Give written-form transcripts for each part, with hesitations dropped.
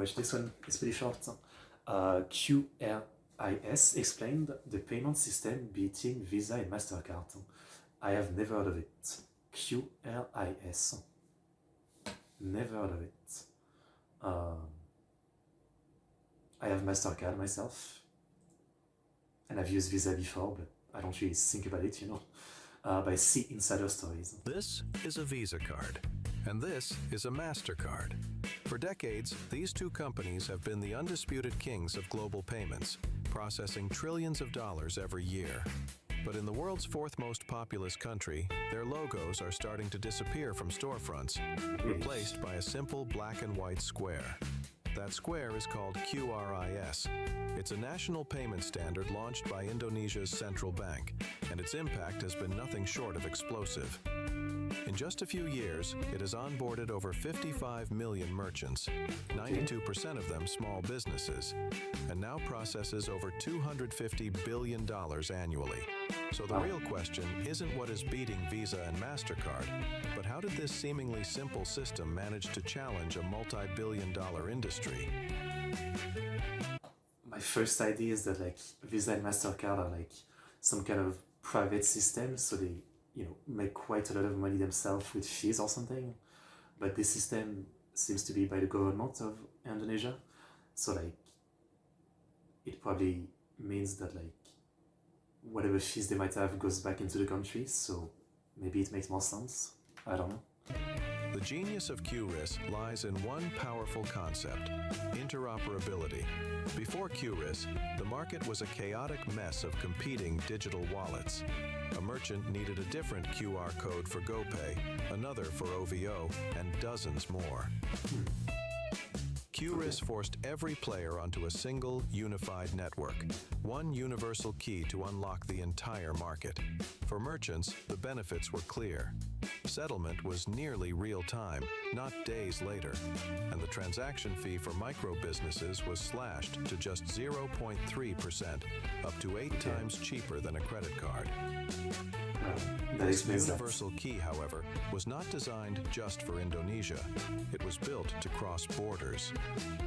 watch this one. It's pretty short. QRIS explained the payment system between Visa and Mastercard. I have never heard of it. QRIS. Never heard of it. I have Mastercard myself, and I've used Visa before, but I don't really think about it, you know. But I see insider stories. This is a Visa card, and this is a Mastercard. For decades, these two companies have been the undisputed kings of global payments, processing trillions of dollars every year. But in the world's fourth most populous country, their logos are starting to disappear from storefronts, replaced by a simple black and white square. That square is called QRIS. It's a national payment standard launched by Indonesia's central bank, and its impact has been nothing short of explosive. In just a few years, it has onboarded over 55 million merchants, 92% of them small businesses, and now processes over $250 billion annually. So the real question isn't what is beating Visa and Mastercard, but how did this seemingly simple system manage to challenge a multi-billion-dollar industry? My first idea is that like Visa and Mastercard are like some kind of private system, so they, you know, make quite a lot of money themselves with fees or something. But this system seems to be by the government of Indonesia, so like it probably means that like whatever fees they might have goes back into the country, so maybe it makes more sense. I don't know. The genius of QRIS lies in one powerful concept: interoperability. Before QRIS, the market was a chaotic mess of competing digital wallets. A merchant needed a different QR code for GoPay, another for OVO, and dozens more. QRIS forced every player onto a single, unified network, one universal key to unlock the entire market. For merchants, the benefits were clear. Settlement was nearly real-time, not days later, and the transaction fee for micro-businesses was slashed to just 0.3%, up to 8 times cheaper than a credit card. This universal key, however, was not designed just for Indonesia. It was built to cross borders.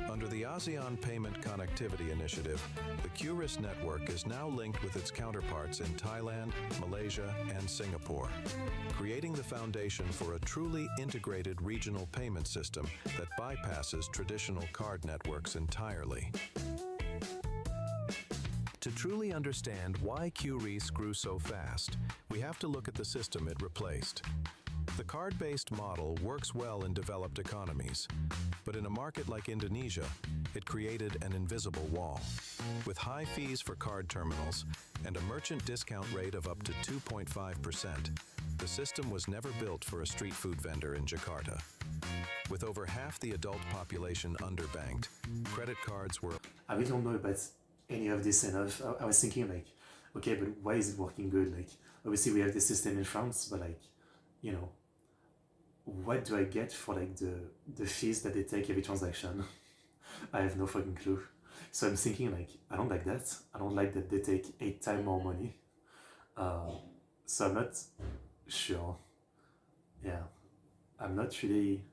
Under the ASEAN Payment Connectivity Initiative, the QRIS network is now linked with its counterparts in Thailand, Malaysia, and Singapore, creating the foundation for a truly integrated regional payment system that bypasses traditional card networks entirely. To truly understand why QRIS grew so fast, we have to look at the system it replaced. The card-based model works well in developed economies, but in a market like Indonesia, it created an invisible wall. With high fees for card terminals and a merchant discount rate of up to 2.5%, the system was never built for a street food vendor in Jakarta. With over half the adult population underbanked, credit cards were... I really don't know about any of this enough. I was thinking like, okay, but why is it working good? Like, obviously we have this system in France, but like, you know, what do I get for like the fees that they take every transaction? I have no fucking clue. So I'm thinking like, I don't like that. I don't like that they take 8 times more money. So I'm not sure. Yeah, I'm not really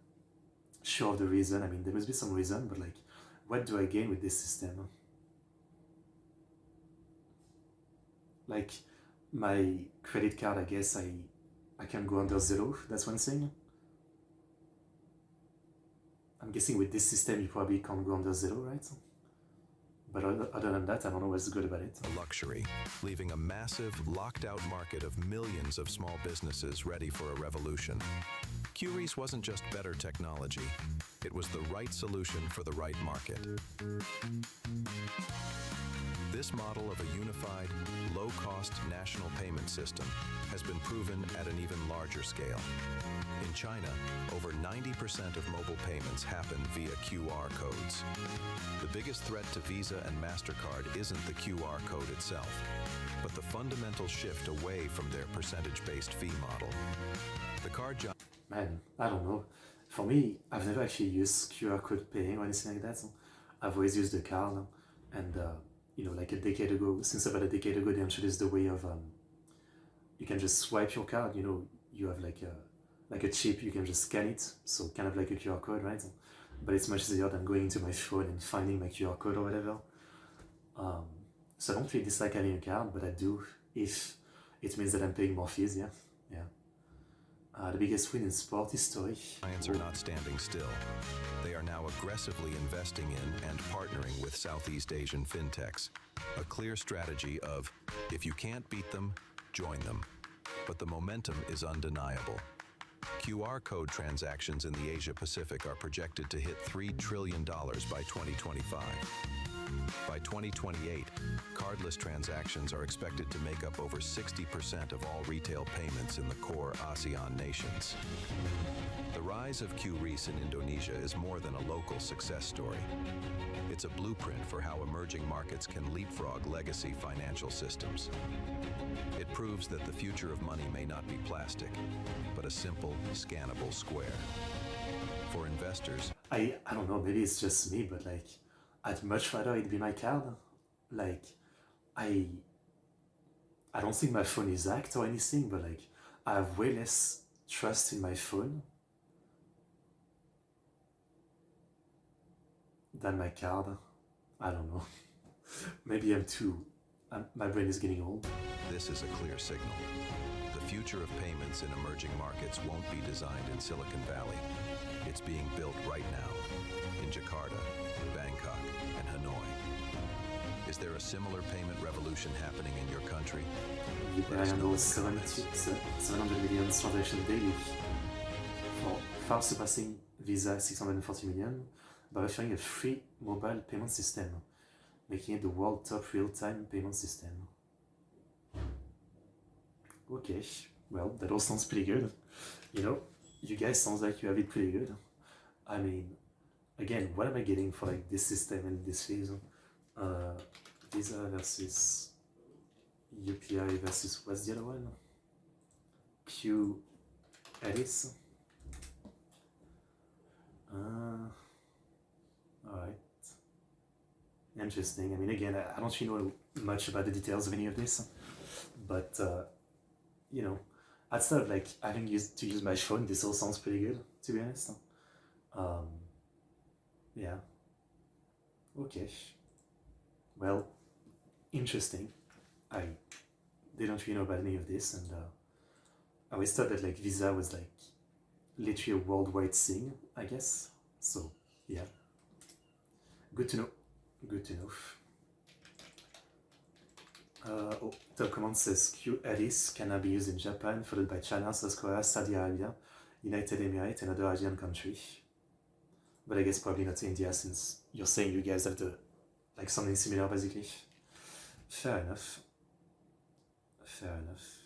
sure of the reason. I mean, there must be some reason, but like, what do I gain with this system? Like, my credit card, I guess I can go under zero, that's one thing. I'm guessing with this system you probably can't go under zero, right? But other than that, I don't know what's good about it. A luxury, leaving a massive, locked-out market of millions of small businesses ready for a revolution. QRIS wasn't just better technology, it was the right solution for the right market. This model of a unified, low-cost national payment system has been proven at an even larger scale. In China, over 90% of mobile payments happen via QR codes. The biggest threat to Visa and Mastercard isn't the QR code itself, but the fundamental shift away from their percentage-based fee model. The card Man, I don't know. For me, I've never actually used QR code paying or anything like that. I've always used the card, and you know, like a decade ago, since about a decade ago, they introduced the way of you can just swipe your card. You know, you have like a chip, you can just scan it, so kind of like a QR code, right? but it's much easier than going to my phone and finding my QR code or whatever. So I don't really dislike having a card, but I do if it means that I'm paying more fees, yeah. The biggest win in sport history. Clients are not standing still. They are now aggressively investing in and partnering with Southeast Asian fintechs. A clear strategy of, if you can't beat them, join them. But the momentum is undeniable. QR code transactions in the Asia Pacific are projected to hit $3 trillion by 2025. By 2028, cardless transactions are expected to make up over 60% of all retail payments in the core ASEAN nations. The rise of QRIS in Indonesia is more than a local success story. It's a blueprint for how emerging markets can leapfrog legacy financial systems. It proves that the future of money may not be plastic, but a simple, scannable square. For investors, I don't know, maybe it's just me, but like, I'd much rather it be my card. Like, I don't think my phone is hacked or anything, but like, I have way less trust in my phone than my card. I don't know. Maybe my brain is getting old. this is a clear signal. The future of payments in emerging markets won't be designed in Silicon Valley. It's being built right now in Jakarta, Bangkok, and Hanoi. Is there a similar payment revolution happening in your country? I handle 700 million transactions daily, far surpassing Visa 640 million, by offering a free mobile payment system, making it the world top real-time payment system. Okay, well, that all sounds pretty good. You know, you guys sounds like you have it pretty good. I mean, again, what am I getting for like this system and this phase? Visa versus UPI versus what's the other one? QRIS. Alright. Interesting. I mean, again, I don't really know much about the details of any of this, but you know, outside of like having to use my phone, this all sounds pretty good, to be honest. Yeah. Okay. Well, interesting. I didn't really know about any of this, and I always thought that like Visa was like literally a worldwide thing, I guess. So yeah, good to know. Good to know. Top command says QRIS can now be used in Japan, followed by China, South Korea, Saudi Arabia, United Emirates, and other Asian countries. But I guess probably not India, since you're saying you guys have like something similar, basically. Fair enough. Fair enough.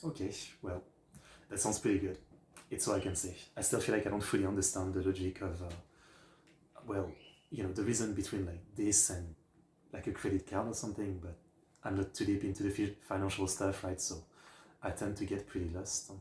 Okay, well, that sounds pretty good. It's all I can say. I still feel like I don't fully understand the logic of, well, you know, the reason between like this and like a credit card or something, but I'm not too deep into the financial stuff, right? So I tend to get pretty lost.